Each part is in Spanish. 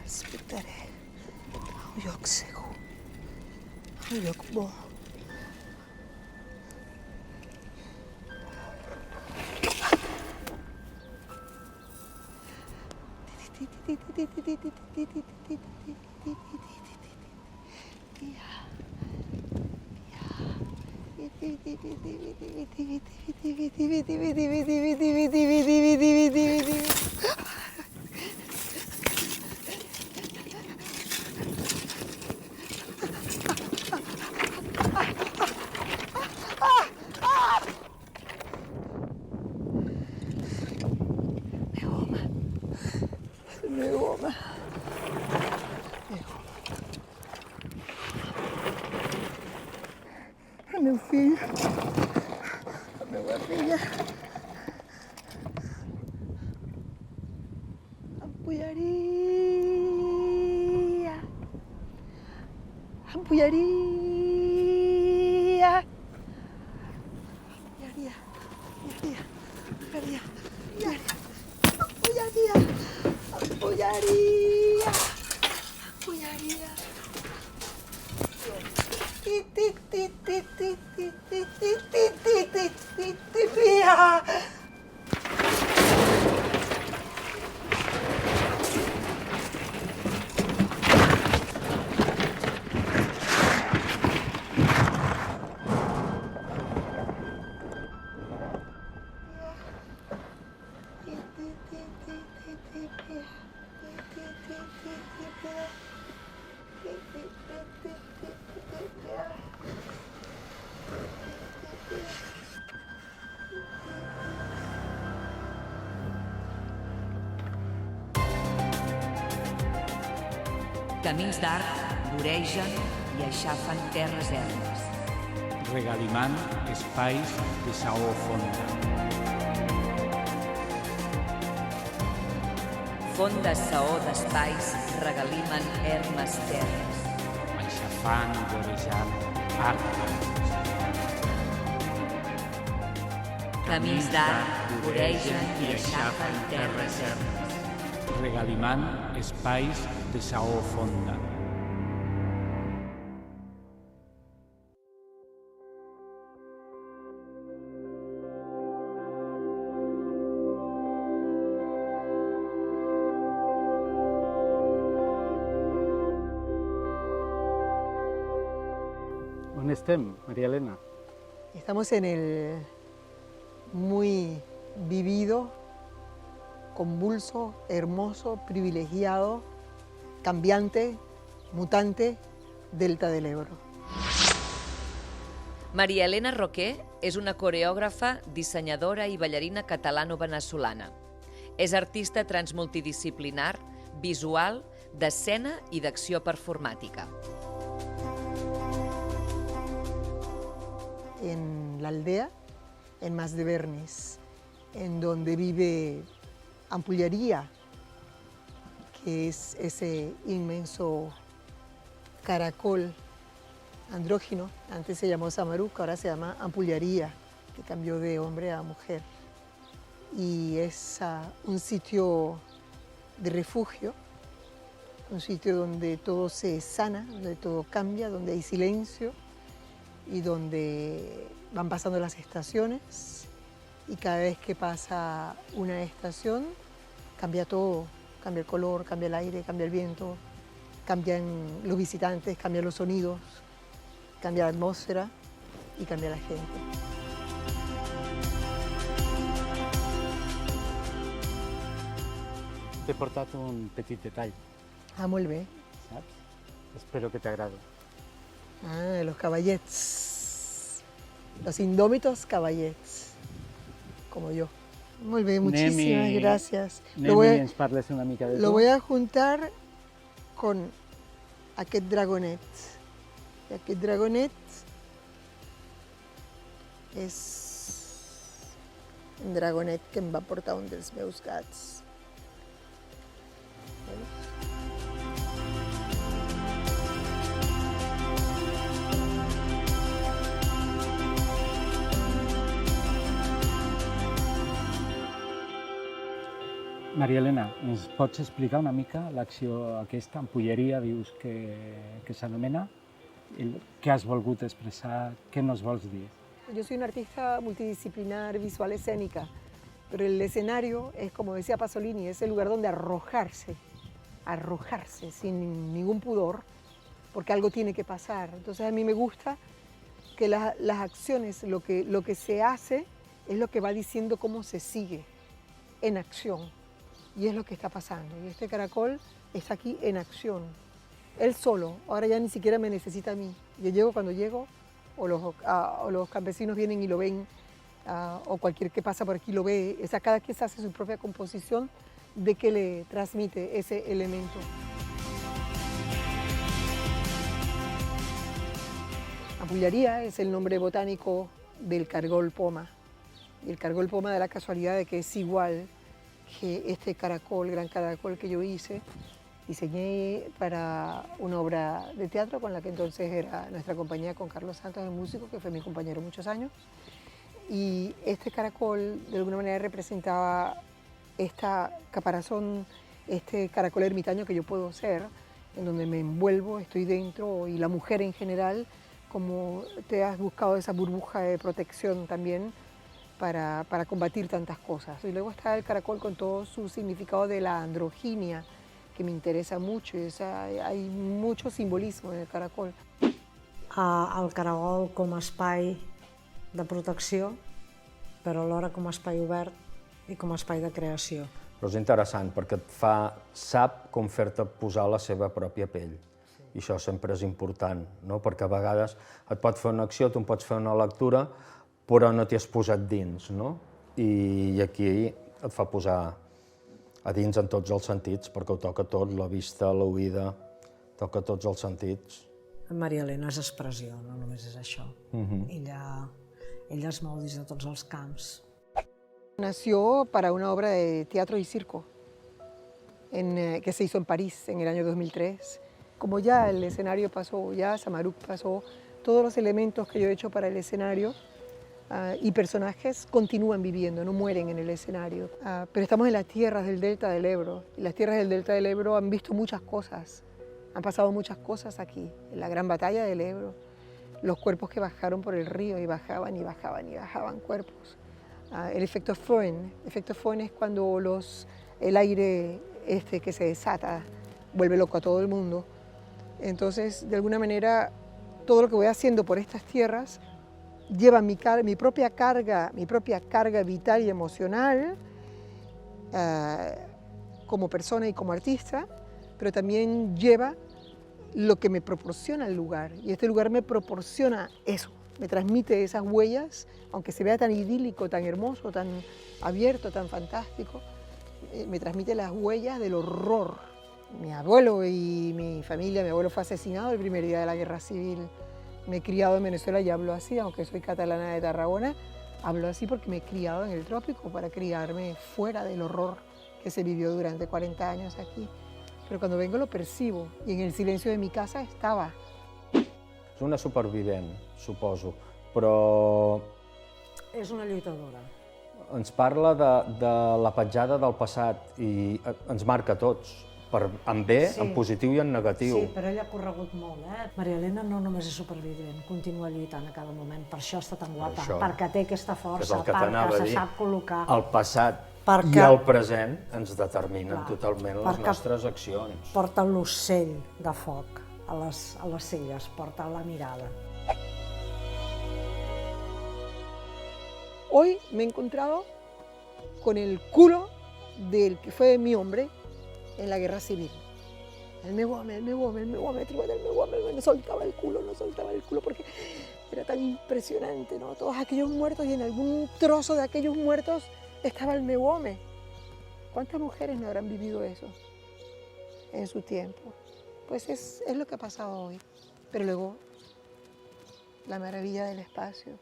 Respectaré. Aw lloc segur. Aw lloc bo. Meu home. El meu fill, la meva filla. Ampollaria. Ampollaria. Ampollaria. Ampollaria. Ampollaria. Ampollaria. Ampollaria. Camins d'art voregen i aixafen terres ermes. Regalimant espais de saó fonda. Fonda saó d'espais regalimen ermes terres. Aixafant, vorejant, art. Camins d'art voregen i aixafen terres ermes. Regalimant espais de saó fonda. On estem, María Elena? Estamos en el muy vivido, convulso, hermoso, privilegiado, cambiante, mutante Delta del Ebro. María Elena Roqué és una coreògrafa, dissenyadora i ballarina catalano-venezolana. És artista transmultidisciplinar, visual, d'escena i d'acció performàtica. En la aldea, en Mas de Vernis, en donde vive Ampollaria, que es ese inmenso caracol andrógino. Antes se llamó Samaruca, ahora se llama Ampollaria, que cambió de hombre a mujer. Y es un sitio de refugio, un sitio donde todo se sana, donde todo cambia, donde hay silencio y donde van pasando las estaciones, y cada vez que pasa una estación cambia todo, cambia el color, cambia el aire, cambia el viento, cambian los visitantes, cambian los sonidos, cambia la atmósfera y cambia la gente. T'he portat un petit detall, Ah, molt bé. saps? Espero que t'agradi. Ah, los caballets, los indómitos caballets, como yo. Muy bien, muchísimas gracias. Anem i ens parles una mica de tu. Lo voy a juntar con aquest dragonet. I aquest dragonet és un dragonet que em va portar un dels meus gats. Maria Elena, ens pots explicar una mica l'acció aquesta, ampolleria, dius que s'anomena? Què has volgut expressar? Què nos vols dir? Yo soy una artista multidisciplinar, visual escénica, pero el escenario es, como decía Pasolini, es el lugar donde arrojarse sin ningún pudor, porque algo tiene que pasar. Entonces a mí me gusta que las acciones, lo que se hace es lo que va diciendo cómo se sigue en acción. Y es lo que está pasando. Y este caracol está aquí en acción. Él solo, ahora ya ni siquiera me necesita a mí. Yo llego cuando llego, o los campesinos vienen y lo ven, o cualquier que pasa por aquí lo ve. O sea, cada quien hace su propia composición de que le transmite ese elemento. Ampullaría es el nombre botánico del cargol poma. Y el cargol poma da la casualidad de que es igual que este caracol, gran caracol que yo hice, diseñé para una obra de teatro con la que entonces era nuestra compañía con Carlos Santos, el músico, que fue mi compañero muchos años. Y este caracol de alguna manera representaba esta caparazón, este caracol ermitaño que yo puedo ser, en donde me envuelvo, estoy dentro, y la mujer en general, como te has buscado esa burbuja de protección también, para combatir tantas cosas. Y luego está el caracol con todo su significado de la androginia, que me interesa mucho. Hay mucho simbolismo en el caracol. El caragol com a espai de protecció, però alhora com a espai obert i com a espai de creació. Però és interessant perquè sap com fer-te posar la seva pròpia pell. I això sempre és important, no? Perquè a vegades et pot fer una acció, tu en pots fer una lectura, però no t'hi has posat dins, no? I aquí et fa posar a dins en tots els sentits, perquè ho toca tot, la vista, l'oïda, toca tots els sentits. Maria Elena és expressió, no només és això. Ella es mou dins de tots els camps. Nació para una obra de teatro y circo que se hizo en París en el año 2003. Como ya el escenario pasó, ya Samaruk pasó, todos los elementos que yo he hecho para el escenario y personajes continúan viviendo, no mueren en el escenario. Pero estamos en las tierras del Delta del Ebro, y las tierras del Delta del Ebro han visto muchas cosas, han pasado muchas cosas aquí, en la gran batalla del Ebro, los cuerpos que bajaron por el río y bajaban y bajaban y bajaban cuerpos. El efecto Föhn es cuando el aire que se desata vuelve loco a todo el mundo. Entonces, de alguna manera, todo lo que voy haciendo por estas tierras lleva mi propia carga vital y emocional como persona y como artista, pero también lleva lo que me proporciona el lugar. Y este lugar me proporciona eso, me transmite esas huellas, aunque se vea tan idílico, tan hermoso, tan abierto, tan fantástico, me transmite las huellas del horror. Mi abuelo y mi familia, mi abuelo fue asesinado el primer día de la Guerra Civil. Me he criado en Venezuela y hablo así, aunque soy catalana de Tarragona, hablo así porque me he criado en el trópico para criarme fuera del horror que se vivió durante 40 años aquí. Pero cuando vengo lo percibo y en el silencio de mi casa estaba. És una supervivent, suposo, però És una lluitadora. ens parla de la petjada del passat i ens marca a tots, en bé, Sí. en positiu i en negatiu. Sí, però ella ha corregut molt, Maria Elena no només és supervivent, continua lluitant a cada moment, per això està tan guapa, això. perquè té aquesta Que és força, el que t'anava perquè a se dir. sap col·locar. El passat Perquè- i el present ens determinen Clar. totalment les Perquè- nostres accions. Porta l'ocell de foc a les celles, porta la mirada. Hoy me he encontrado con el culo del que fue mi hombre en la Guerra Civil. Él me soltaba el culo, porque era tan impresionante, ¿no? Todos aquellos muertos y en algún trozo de aquellos muertos estaba el mewome. ¿Cuántas mujeres no habrán vivido eso en su tiempo? Pues es lo que ha pasado hoy. Pero luego, la maravilla del espacio,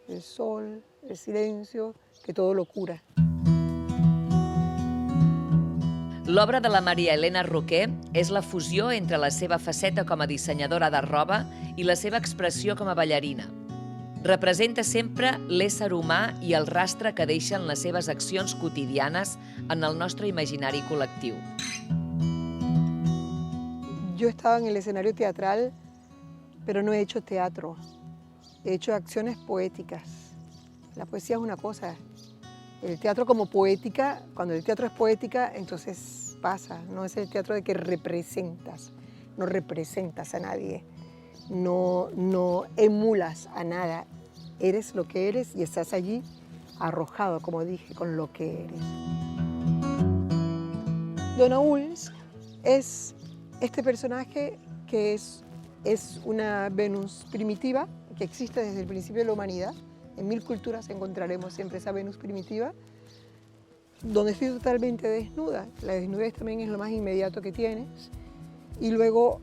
el sol, el silencio, que todo lo cura. L'obra de la Maria Elena Roquer és la fusió entre la seva faceta com a dissenyadora de roba i la seva expressió com a ballarina. representa sempre l'ésser humà i el rastre que deixen les seves accions quotidianes en el nostre imaginari col·lectiu. Yo estaba en el escenario teatral, pero no he hecho teatro. He hecho acciones poéticas. La poesía es una cosa. El teatro como poética, cuando el teatro es poética, entonces pasa. No es el teatro de que representas, no representas a nadie. No emulas a nada, eres lo que eres y estás allí arrojado, como dije, con lo que eres. Donna Hulse es este personaje que es una Venus primitiva, que existe desde el principio de la humanidad. En 1000 culturas encontraremos siempre esa Venus primitiva, donde estoy totalmente desnuda. La desnudez también es lo más inmediato que tienes. Y luego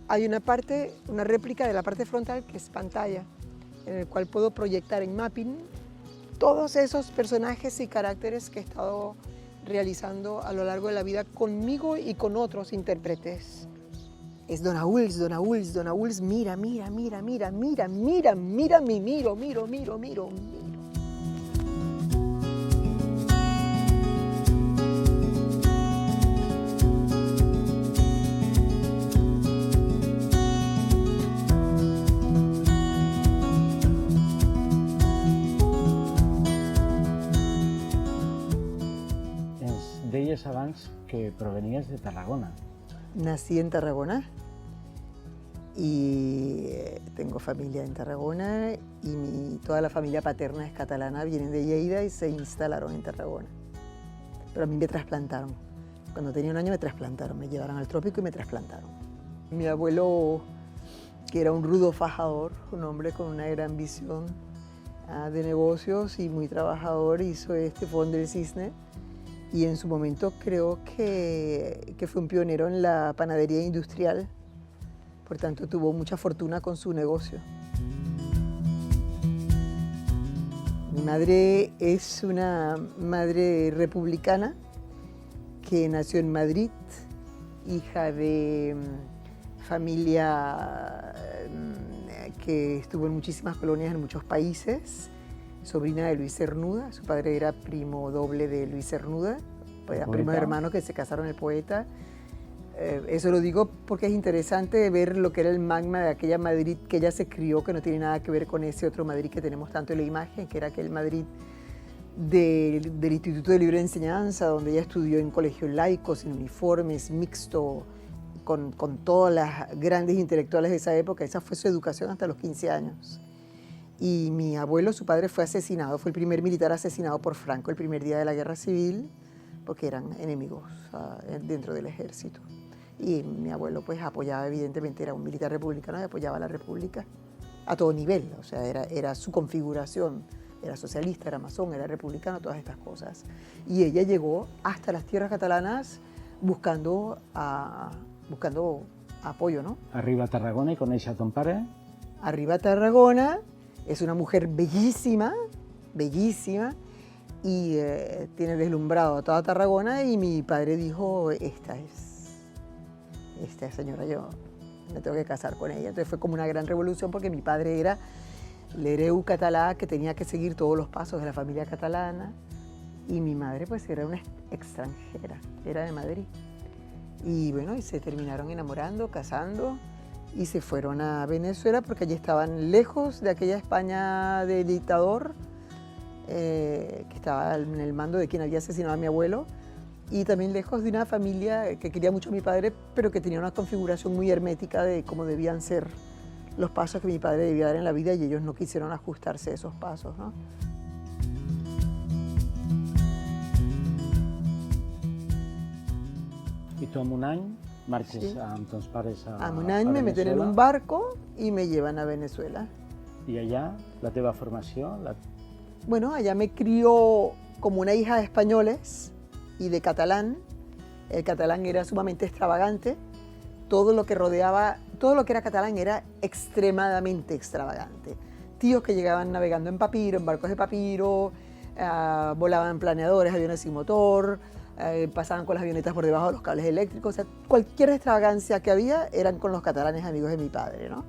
hay una réplica de la parte frontal que es pantalla, en el cual puedo proyectar en mapping todos esos personajes y caracteres que he estado realizando a lo largo de la vida conmigo y con otros intérpretes. Es Donna Hulse, Donna Hulse, Donna Hulse, mira, mira, mira, mira, mira, mira, mira, miro, miro, miro, miro, miro. Deies abans que provenies de Tarragona. Nací en Tarragona y tengo familia en Tarragona y toda la familia paterna es catalana, vienen de Lleida y se instalaron en Tarragona. Pero a mí me trasplantaron. Cuando tenía 1 año me trasplantaron, me llevaron al trópico y me trasplantaron. Mi abuelo, que era un rudo fajador, un hombre con una gran visión de negocios y muy trabajador, hizo este Fondo del Cisne. Y en su momento creo que fue un pionero en la panadería industrial, por tanto tuvo mucha fortuna con su negocio. Mi madre es una madre republicana que nació en Madrid, hija de familia que estuvo en muchísimas colonias en muchos países. Sobrina de Luis Cernuda, su padre era primo doble de Luis Cernuda, era primo hermano que se casaron, el poeta. Eso lo digo porque es interesante ver lo que era el magma de aquella Madrid que ella se crió, que no tiene nada que ver con ese otro Madrid que tenemos tanto en la imagen, que era aquel Madrid del Instituto de Libre Enseñanza, donde ella estudió en colegios laicos, sin uniformes, mixto, con todas las grandes intelectuales de esa época. Esa fue su educación hasta los 15 años. Y mi abuelo, su padre, fue asesinado, fue el primer militar asesinado por Franco el primer día de la Guerra Civil, porque eran enemigos dentro del ejército. Y mi abuelo pues apoyaba, evidentemente, era un militar republicano y apoyaba a la república a todo nivel, o sea, era su configuración, era socialista, era masón, era republicano, todas estas cosas. Y ella llegó hasta las tierras catalanas buscando apoyo, ¿no? Arriba a Tarragona i coneix a ton pare. Arriba a Tarragona. Es una mujer bellísima, bellísima, y tiene deslumbrado a toda Tarragona, y mi padre dijo, esta señora, yo me tengo que casar con ella. Entonces fue como una gran revolución porque mi padre era l'hereu català, que tenía que seguir todos los pasos de la familia catalana, y mi madre pues era una extranjera, era de Madrid. Y bueno, y se terminaron enamorando, casando, y se fueron a Venezuela porque allí estaban lejos de aquella España del dictador que estaba en el mando de quien había asesinado a mi abuelo, y también lejos de una familia que quería mucho a mi padre, pero que tenía una configuración muy hermética de cómo debían ser los pasos que mi padre debía dar en la vida, y ellos no quisieron ajustarse a esos pasos, ¿no? I tu amb 1 any marxes Sí. amb tons pares a A un any me meten en un barco y me llevan a Venezuela. I allà la teva formació, Bueno, allá me crió como una hija de españoles y de catalán. El catalán era sumamente extravagante. Todo lo que rodeaba, todo lo que era catalán era extremadamente extravagante. Tíos que llegaban navegando en papiro, en barcos de papiro, volaban planeadores, aviones sin motor, pasaban con las avionetas por debajo de los cables eléctricos. O sea, cualquier extravagancia que había eran con los catalanes amigos de mi padre, ¿no?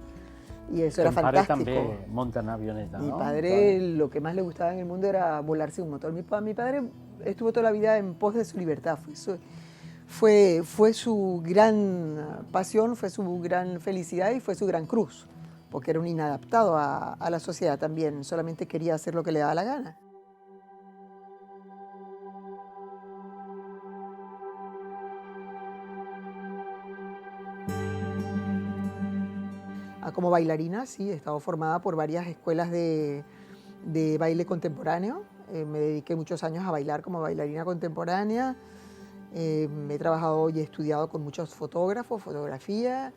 Y eso era fantástico. Mi padre también monta en avioneta, Mi ¿no? padre, lo que más le gustaba en el mundo era volarse un motor. Mi padre estuvo toda la vida en pos de su libertad. Fue su gran pasión, fue su gran felicidad y fue su gran cruz, porque era un inadaptado a la sociedad también, solamente quería hacer lo que le daba la gana. Como bailarina, sí, he estado formada por varias escuelas de baile contemporáneo. Me dediqué muchos años a bailar como bailarina contemporánea. He trabajado y he estudiado con muchos fotógrafos, fotografía.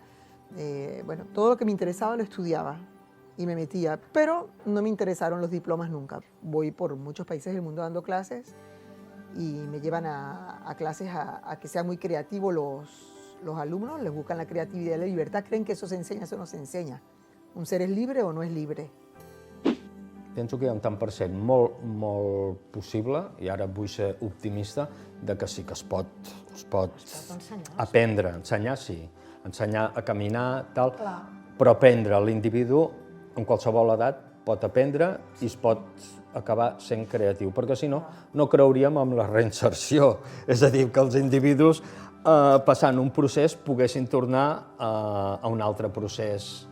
Bueno, todo lo que me interesaba lo estudiaba y me metía, pero no me interesaron los diplomas nunca. Voy por muchos países del mundo dando clases y me llevan a clases a que sean muy creativos los alumnos, les buscan la creatividad y la libertad, creen que eso se enseña, eso no se enseña. ¿Un ser es libre o no és libre? Penso que hi ha un tant per cent molt possible, i ara vull ser optimista, de que sí que es pot aprendre, ensenyar sí, ensenyar a caminar, tal, però aprendre l'individu en qualsevol edat pot aprendre i es pot acabar sent creatiu, perquè si no, no creuríem en la reinserció, és a dir, que els individus passant un procés poguessin tornar a un altre procés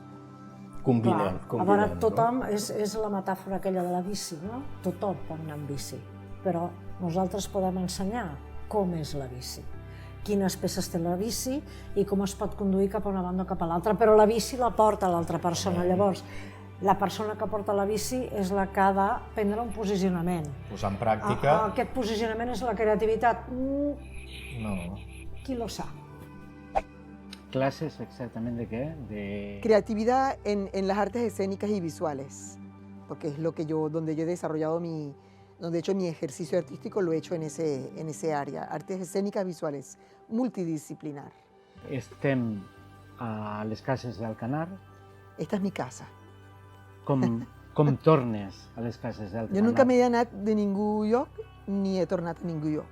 combinant. A veure, tothom, és la metàfora aquella de la bici, no? Tothom pot anar amb bici, però nosaltres podem ensenyar com és la bici, quines peces té la bici i com es pot conduir cap a una banda o cap a l'altra, però la bici la porta l'altra persona. Llavors, la persona que porta la bici és la que ha de prendre un posicionament. Posar en pràctica... Aquest posicionament és la creativitat. No. Qui lo sabe? ¿Clases exactamente de qué? Creatividad en las artes escénicas y visuales, porque es lo que donde yo he desarrollado donde he hecho mi ejercicio artístico, lo he hecho en ese área, artes escénicas visuales, multidisciplinar. Estem a les cases d'Alcanar. Esta es mi casa. Com tornes a les cases d'Alcanar? Yo nunca me he anat de ningún lloc ni he tornat a ningún lloc.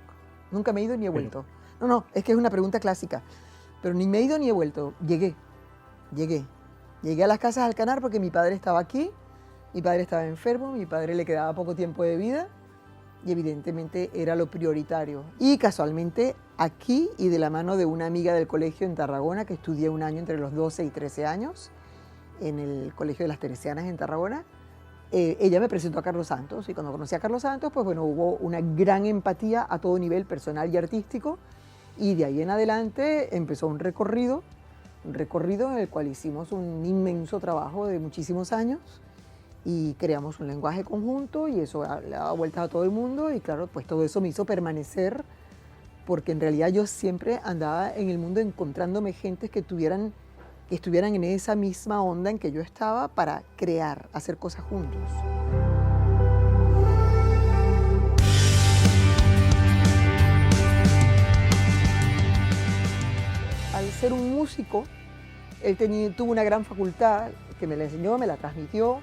Nunca me he ido ni he vuelto. No, es que es una pregunta clásica. Pero ni me he ido ni he vuelto. Llegué a las casas Alcanar porque mi padre estaba aquí, mi padre estaba enfermo, mi padre le quedaba poco tiempo de vida y evidentemente era lo prioritario. Y casualmente aquí y de la mano de una amiga del colegio en Tarragona, que estudié un año entre los 12 y 13 años, en el Colegio de las Teresianas en Tarragona, ella me presentó a Carlos Santos y cuando conocí a Carlos Santos, pues bueno, hubo una gran empatía a todo nivel personal y artístico. Y de ahí en adelante empezó un recorrido en el cual hicimos un inmenso trabajo de muchísimos años y creamos un lenguaje conjunto y eso le daba vueltas a todo el mundo y claro, pues todo eso me hizo permanecer porque en realidad yo siempre andaba en el mundo encontrándome gentes que estuvieran en esa misma onda en que yo estaba para crear, hacer cosas juntos. Al ser un músico, él tuvo una gran facultad que me la enseñó, me la transmitió.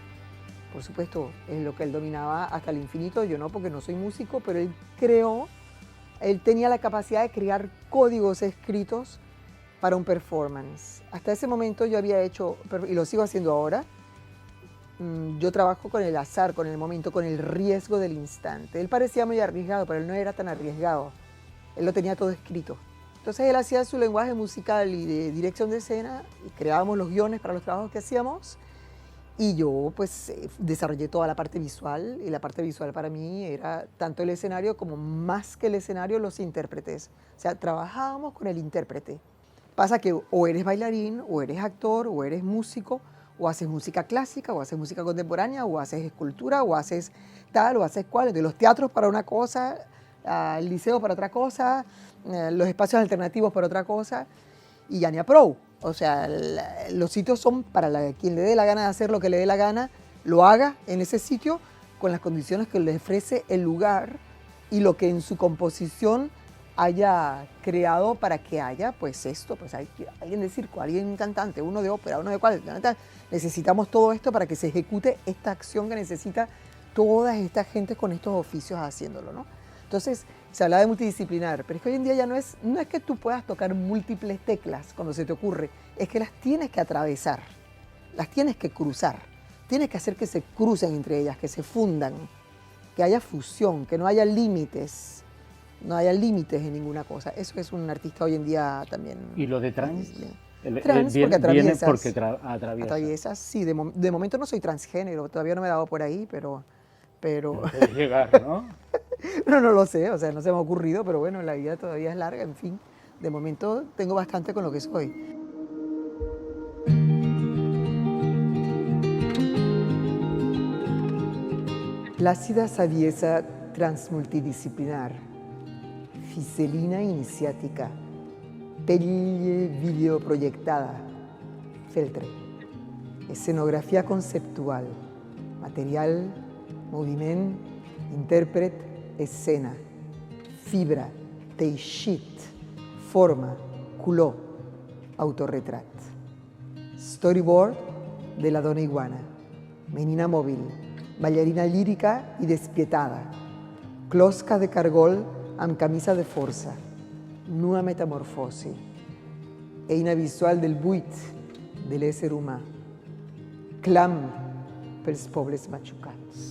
Por supuesto, es lo que él dominaba hasta el infinito, yo no, porque no soy músico, pero él tenía la capacidad de crear códigos escritos para un performance. Hasta ese momento yo había hecho, y lo sigo haciendo ahora, yo trabajo con el azar, con el momento, con el riesgo del instante. Él parecía muy arriesgado, pero él no era tan arriesgado. Él lo tenía todo escrito. Entonces él hacía su lenguaje musical y de dirección de escena y creábamos los guiones para los trabajos que hacíamos y yo pues desarrollé toda la parte visual y la parte visual para mí era tanto el escenario como más que el escenario los intérpretes. O sea, trabajábamos con el intérprete. Pasa que o eres bailarín, o eres actor, o eres músico, o haces música clásica, o haces música contemporánea, o haces escultura, o haces tal, o haces cual. Entonces los teatros para una cosa, el liceo para otra cosa, los espacios alternativos para otra cosa, y ya ni a pro. O sea, los sitios son para quien le dé la gana de hacer lo que le dé la gana, lo haga en ese sitio con las condiciones que le ofrece el lugar y lo que en su composición haya creado para que haya, pues esto, pues hay alguien de circo, alguien cantante, uno de ópera, uno de cual, necesitamos todo esto para que se ejecute esta acción que necesita toda esta gente con estos oficios haciéndolo, ¿no? Entonces, se habla de multidisciplinar, pero es que hoy en día ya no es que tú puedas tocar múltiples teclas cuando se te ocurre, es que las tienes que atravesar. las tienes que cruzar, tienes que hacer que se crucen entre ellas, que se fundan, que haya fusión, que no haya límites. No haya límites en ninguna cosa. Eso es un artista hoy en día también. ¿Y lo de trans? Trans, porque atraviesas. Viene porque atraviesa. Atraviesas, sí. De momento no soy transgénero, todavía no me he dado por ahí, pero... Puede llegar, ¿no? No lo sé, o sea, no se me ha ocurrido, pero bueno, la vida todavía es larga, en fin. De momento tengo bastante con lo que soy. Plácida saviesa transmultidisciplinar, fiselina iniciática, pelle videoproyectada, feltre, escenografía conceptual, material, moviment, intèrpret, escena, fibra, teixit, forma, color, autorretrat. Storyboard de la dona iguana, menina mòbil, ballarina lírica i despietada, closca de cargol amb camisa de força, nua metamorfosi, eina visual del buit de l'ésser humà, clam pels pobles machucats.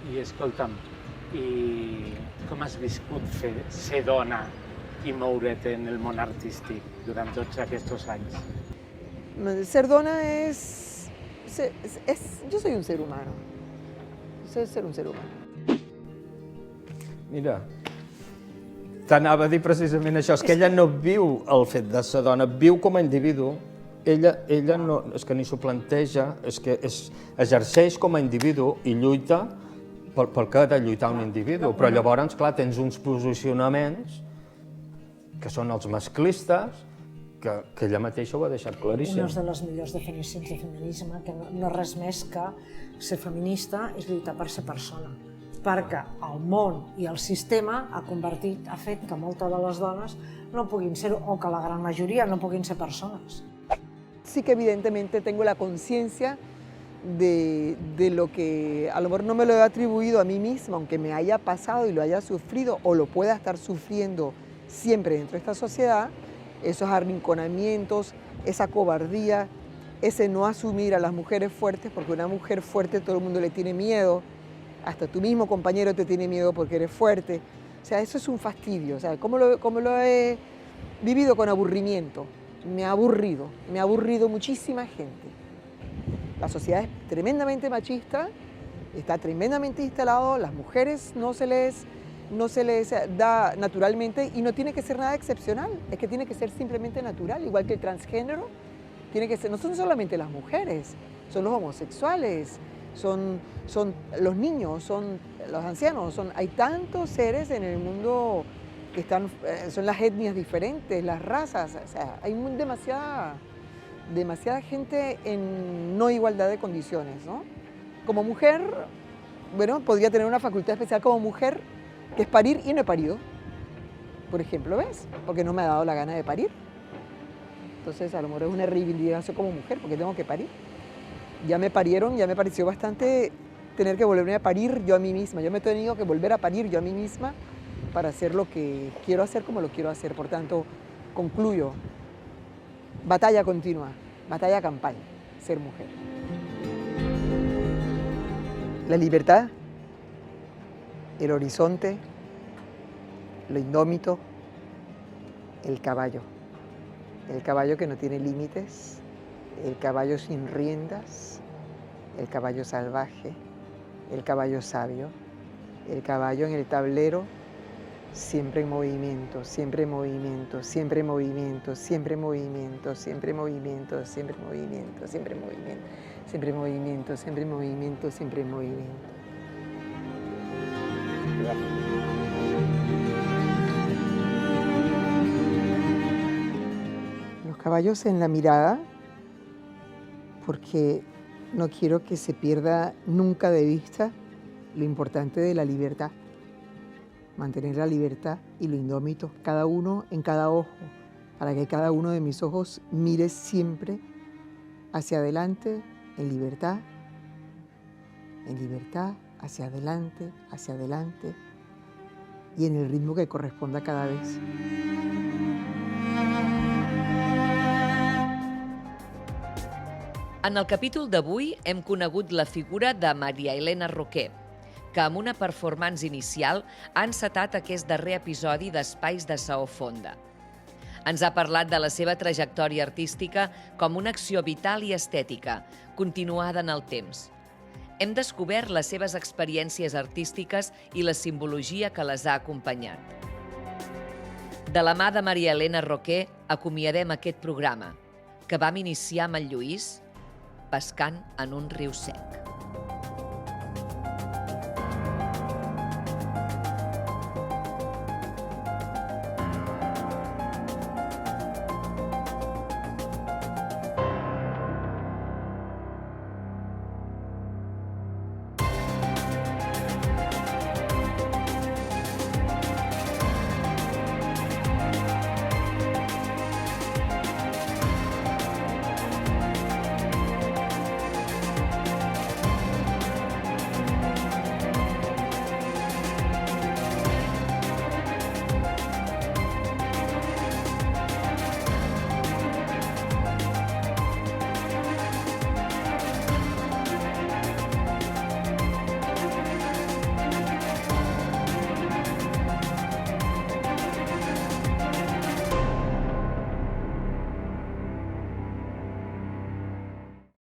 I escolta'm, i com has viscut ser dona i moure't en el món artístic durant tots aquests anys? Ser dona yo soy un ser humano. Soy ser un ser humano. Mira, t'anava a dir precisament això, és que ella no viu el fet de ser dona, viu com a individu. Ella no, és que ni s'ho planteja, és que exerceix com a individu i lluita pel que ha de lluitar un individu, però llavors, clar, tens uns posicionaments que són els masclistes, que ella mateixa ho ha deixat claríssim. Una de les millors definicions de feminisme, que no és res més que ser feminista és lluitar per ser persona, perquè el món i el sistema ha fet que moltes de les dones no puguin ser, o que la gran majoria no puguin ser persones. Sí que evidentemente tengo la conciencia de lo que a lo mejor no me lo he atribuido a mí misma, aunque me haya pasado y lo haya sufrido o lo pueda estar sufriendo siempre dentro de esta sociedad, esos arrinconamientos, esa cobardía, ese no asumir a las mujeres fuertes, porque una mujer fuerte todo el mundo le tiene miedo, hasta tu mismo compañero te tiene miedo porque eres fuerte. O sea, eso es un fastidio. O sea, ¿cómo lo he vivido? Con aburrimiento. Me ha aburrido muchísima gente. La sociedad es tremendamente machista, está tremendamente instalado, las mujeres no se les da naturalmente y no tiene que ser nada excepcional, es que tiene que ser simplemente natural, igual que el transgénero, tiene que ser, no son solamente las mujeres, son los homosexuales, son los niños, son los ancianos, hay tantos seres en el mundo que son las etnias diferentes, las razas, o sea, hay demasiada gente en no igualdad de condiciones, ¿no? Como mujer, bueno, podría tener una facultad especial como mujer, que es parir y no he parido, por ejemplo, ¿ves? Porque no me ha dado la gana de parir. Entonces, a lo mejor es una reivindicación como mujer, porque tengo que parir. Ya me parieron, ya me pareció bastante tener que volverme a parir yo a mí misma. Yo me he tenido que volver a parir yo a mí misma para hacer lo que quiero hacer como lo quiero hacer. Por tanto, concluyo, batalla continua, batalla campal, ser mujer. La libertad, el horizonte, lo indómito, el caballo que no tiene límites, el caballo sin riendas, el caballo salvaje, el caballo sabio, el caballo en el tablero, siempre en movimiento, siempre en movimiento, siempre en movimiento, siempre en movimiento, siempre en movimiento, siempre en movimiento, siempre en movimiento, siempre en movimiento, siempre en movimiento, siempre en movimiento. Los caballos en la mirada, porque no quiero que se pierda nunca de vista lo importante de la libertad. Mantener la libertad y lo indómito, cada uno en cada ojo, para que cada uno de mis ojos mire siempre hacia adelante, en libertad, hacia adelante, y en el ritmo que corresponda cada vez. En el capítol d'avui hem conegut la figura de Maria Elena Roquer, que amb una performance inicial ha encetat aquest darrer episodi d'Espais de Saó Fonda. Ens ha parlat de la seva trajectòria artística com una acció vital i estètica, continuada en el temps. Hem descobert les seves experiències artístiques i la simbologia que les ha acompanyat. De la mà de Maria Elena Roquer acomiadem aquest programa, que vam iniciar amb el Lluís pescant en un riu sec.